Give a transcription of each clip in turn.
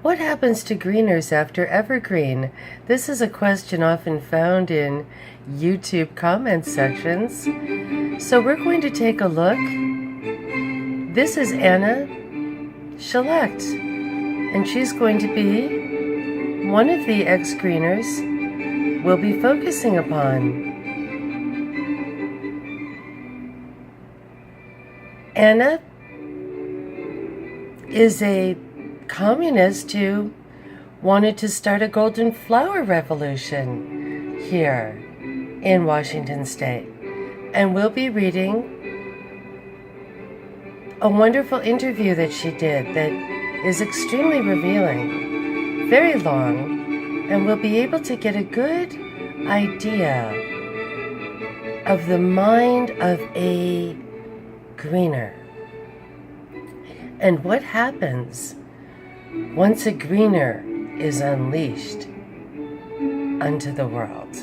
What happens to greeners after Evergreen? This is a question often found in YouTube comment sections. So we're going to take a look. This is Anna Select, and she's going to be one of the ex-greeners we'll be focusing upon. Anna is a communist who wanted to start a golden flower revolution here in Washington State. And we'll be reading a wonderful interview that she did that is extremely revealing, very long, and we'll be able to get a good idea of the mind of a greener and what happens once a greener is unleashed unto the world.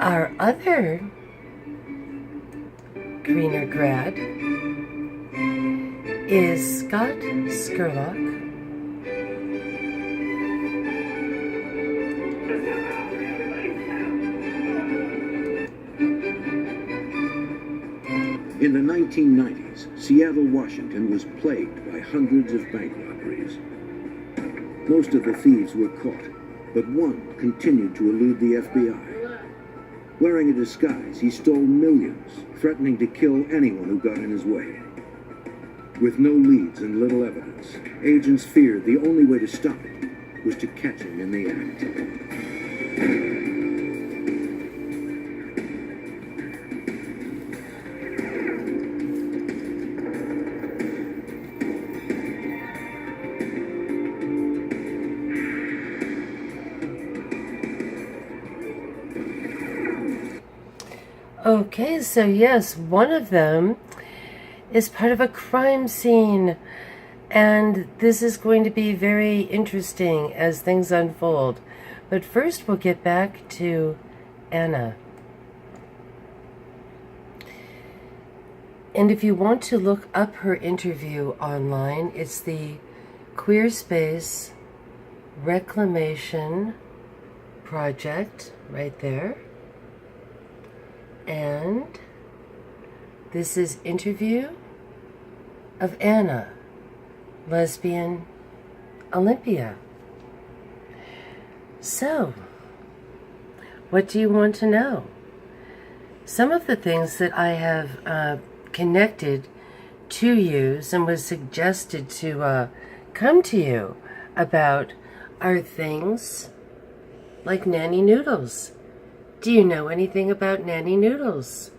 Our other greener grad is Scott Scurlock. In the 1990s, Seattle, Washington was plagued by hundreds of bank robberies. Most of the thieves were caught, but one continued to elude the FBI. Wearing a disguise, he stole millions, threatening to kill anyone who got in his way. With no leads and little evidence, agents feared the only way to stop him was to catch him in the act. Okay, so yes, one of them is part of a crime scene, and this is going to be very interesting as things unfold. But first we'll get back to Anna. And if you want to look up her interview online, it's the Queer Space Reclamation Project right there. And this is interview of Anna, Lesbian, Olivia. So, what do you want to know? Some of the things that I have connected to you and was suggested to come to you about are things like nanny noodles. Do you know anything about nanny noodles?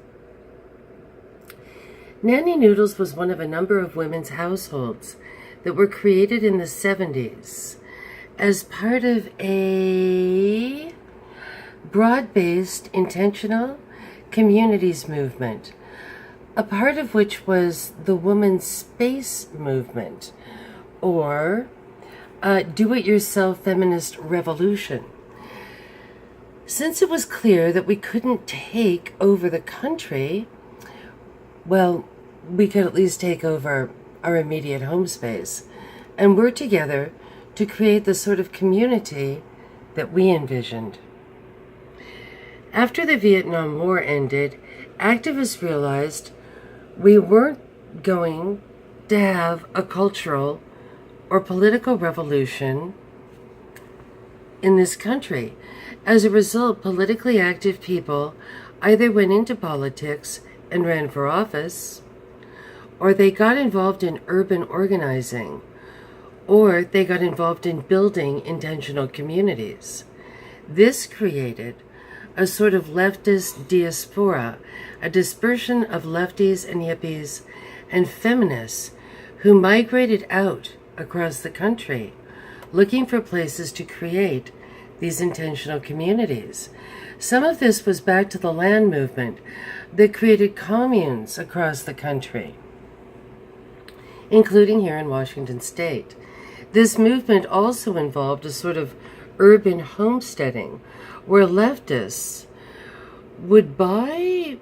Nanny noodles was one of a number of women's households that were created in the 70s as part of a broad-based intentional communities movement, a part of which was the woman's space movement, or do-it-yourself feminist revolution. Since it was clear that we couldn't take over the country, well, we could at least take over our immediate home space and work together to create the sort of community that we envisioned. After the Vietnam War ended, activists realized we weren't going to have a cultural or political revolution in this country. As a result, politically active people either went into politics and ran for office, or they got involved in urban organizing, or they got involved in building intentional communities. This created a sort of leftist diaspora, a dispersion of lefties and hippies and feminists who migrated out across the country, looking for places to create these intentional communities. Some of this was back to the land movement that created communes across the country, including here in Washington State. This movement also involved a sort of urban homesteading where leftists would buy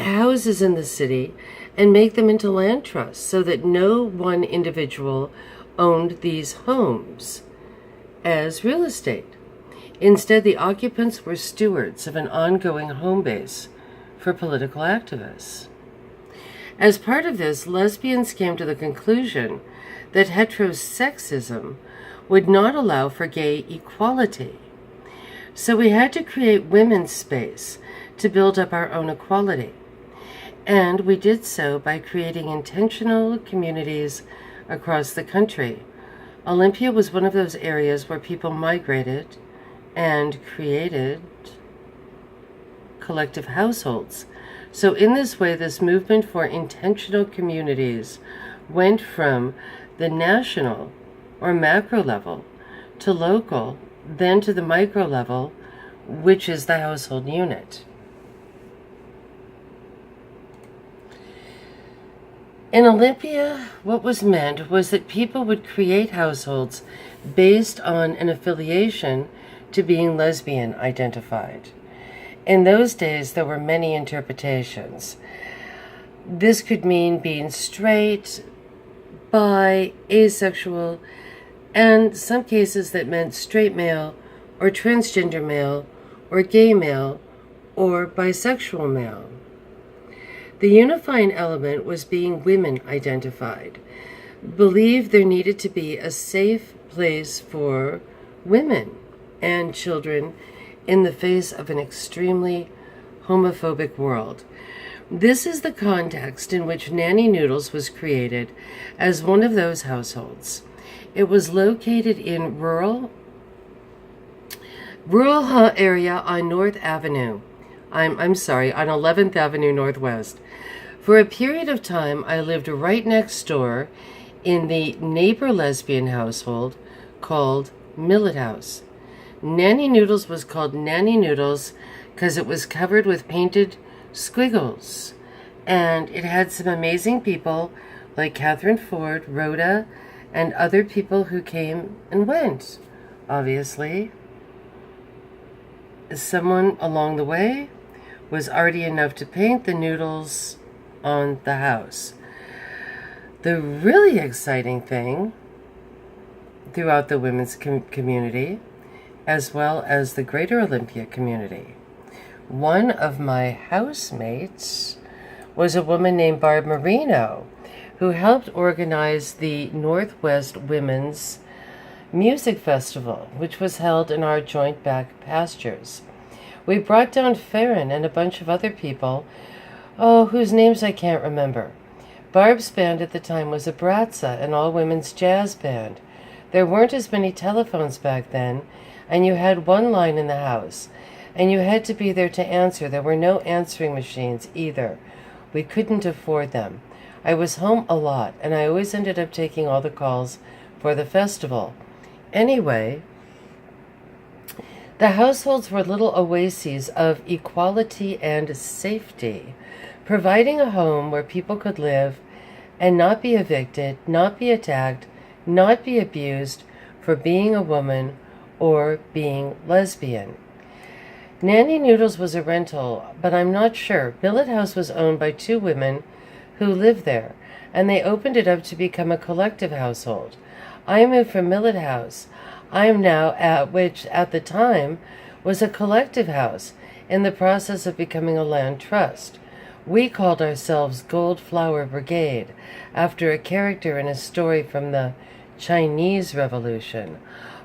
houses in the city and make them into land trusts so that no one individual owned these homes as real estate. Instead, the occupants were stewards of an ongoing home base for political activists. As part of this, lesbians came to the conclusion that heterosexism would not allow for gay equality. So we had to create women's space to build up our own equality. And we did so by creating intentional communities across the country. Olympia was one of those areas where people migrated and created collective households. So in this way, this movement for intentional communities went from the national or macro level to local, then to the micro level, which is the household unit. In Olympia, what was meant was that people would create households based on an affiliation to being lesbian identified. In those days, there were many interpretations. This could mean being straight, bi, asexual, and some cases that meant straight male or transgender male or gay male or bisexual male. The unifying element was being women identified. Believed there needed to be a safe place for women and children in the face of an extremely homophobic world. This is the context in which Nanny Noodles was created as one of those households. It was located in rural area on North Avenue. on 11th Avenue Northwest. For a period of time, I lived right next door in the neighbor lesbian household called Millet House. Nanny Noodles was called Nanny Noodles because it was covered with painted squiggles. And it had some amazing people like Catherine Ford, Rhoda, and other people who came and went. Obviously, someone along the way was already enough to paint the noodles on the house. The really exciting thing throughout the women's community, as well as the greater Olympia community, one of my housemates was a woman named Barb Marino, who helped organize the Northwest Women's Music Festival, which was held in our joint back pastures. We brought down Farron and a bunch of other people, whose names I can't remember. Barb's band at the time was a Bratza, an all-women's jazz band. There weren't as many telephones back then, and you had one line in the house, and you had to be there to answer. There were no answering machines either. We couldn't afford them. I was home a lot, and I always ended up taking all the calls for the festival. Anyway, the households were little oases of equality and safety, providing a home where people could live and not be evicted, not be attacked, not be abused for being a woman or being lesbian. Nanny Noodles was a rental, but I'm not sure. Millet House was owned by two women who lived there, and they opened it up to become a collective household. I moved from Millet House. I am now at which at the time was a collective house in the process of becoming a land trust. We called ourselves Gold Flower Brigade after a character in a story from the Chinese Revolution.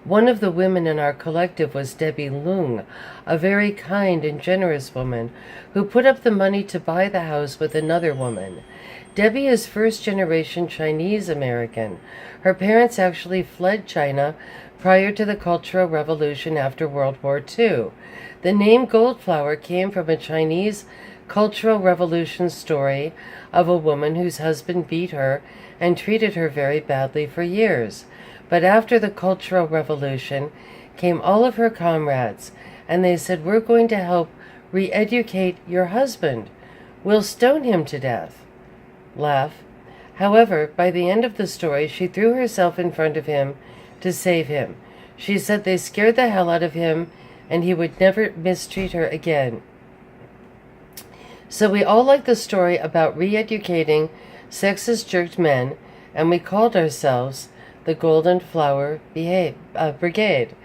One of the women in our collective was Debbie Lung, a very kind and generous woman who put up the money to buy the house with another woman. Debbie is first-generation Chinese American. Her parents actually fled China prior to the Cultural Revolution after World War II. The name Goldflower came from a Chinese Cultural Revolution story of a woman whose husband beat her and treated her very badly for years. But after the Cultural Revolution came all of her comrades, and they said, "We're going to help re-educate your husband. We'll stone him to death." Laugh. However, by the end of the story, she threw herself in front of him to save him. She said they scared the hell out of him, and he would never mistreat her again. So we all liked the story about re-educating sexist jerked men, and we called ourselves the Golden Flower Brigade.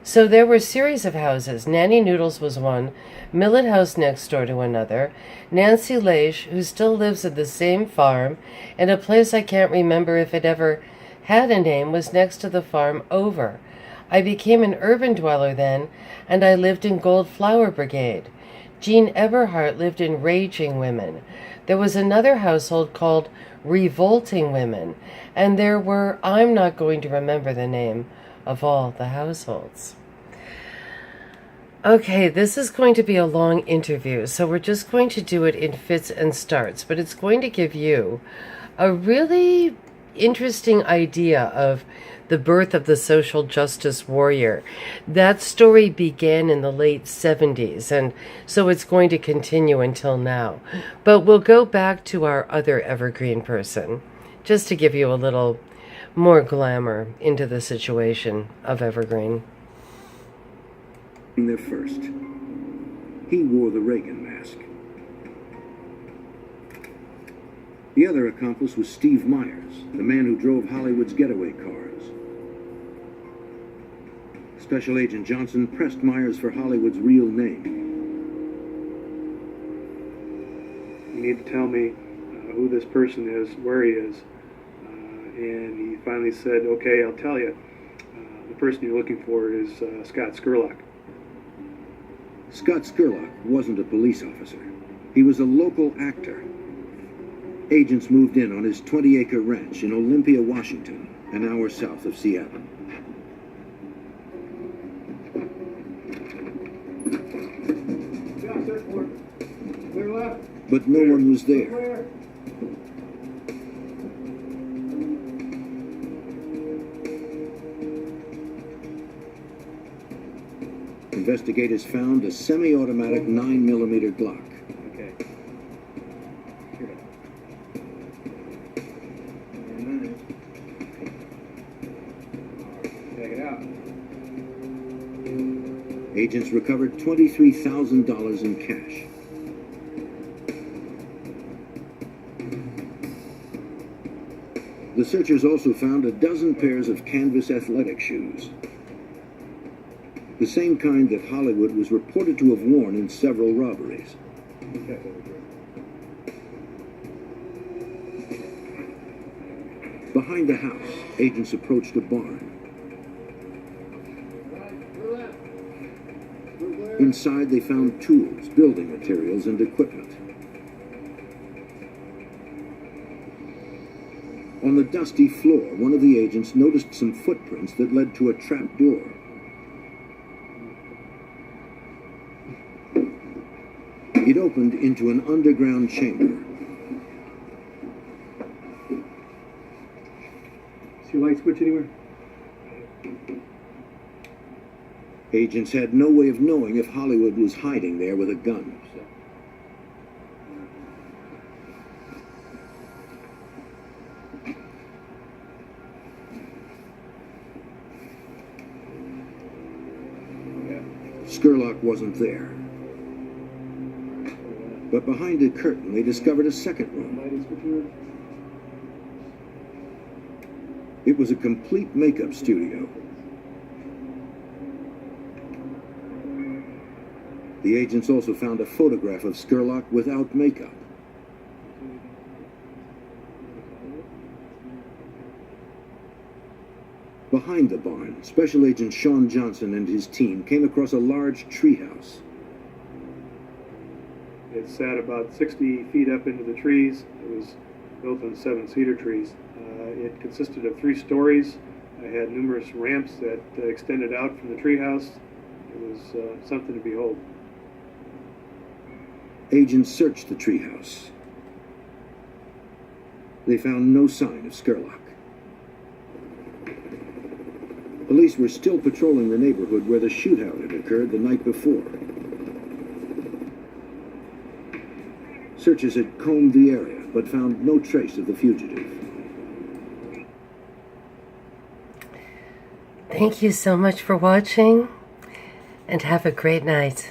So there were a series of houses. Nanny Noodles was one, Millet House next door to another, Nancy Leish, who still lives at the same farm, in a place I can't remember if it ever had a name, was next to the farm over. I became an urban dweller then, and I lived in Gold Flower Brigade. Jean Eberhardt lived in Raging Women. There was another household called Revolting Women, and there were, I'm not going to remember the name of all the households. Okay, this is going to be a long interview, so we're just going to do it in fits and starts, but it's going to give you a really interesting idea of the birth of the social justice warrior. That story began in the late 70s, and so it's going to continue until now. But we'll go back to our other Evergreen person, just to give you a little more glamour into the situation of Evergreen. There first. He wore the Reagan mask. The other accomplice was Steve Myers, the man who drove Hollywood's getaway cars. Special Agent Johnson pressed Myers for Hollywood's real name. You need to tell me who this person is, where he is. And he finally said, okay, I'll tell you. The person you're looking for is Scott Scurlock. Scott Scurlock wasn't a police officer. He was a local actor. Agents moved in on his 20-acre ranch in Olympia, Washington, an hour south of Seattle. But no one was there. Investigators found a semi-automatic 9mm Glock. Okay. Check it out. Agents recovered $23,000 in cash. The searchers also found a dozen pairs of canvas athletic shoes, the same kind that Hollywood was reported to have worn in several robberies. Behind the house, agents approached a barn. Inside, they found tools, building materials, and equipment. On the dusty floor, one of the agents noticed some footprints that led to a trap door. It opened into an underground chamber. Is your light switch anywhere? Agents had no way of knowing if Hollywood was hiding there with a gun. Scurlock wasn't there. But behind a curtain, they discovered a second room. It was a complete makeup studio. The agents also found a photograph of Scurlock without makeup. Behind the barn, Special Agent Sean Johnson and his team came across a large treehouse. It sat about 60 feet up into the trees. It was built on 7 cedar trees. It consisted of 3 stories. It had numerous ramps that extended out from the treehouse. It was something to behold. Agents searched the treehouse. They found no sign of Scurlock. Police were still patrolling the neighborhood where the shootout had occurred the night before. Searchers had combed the area, but found no trace of the fugitive. Thank you so much for watching, and have a great night.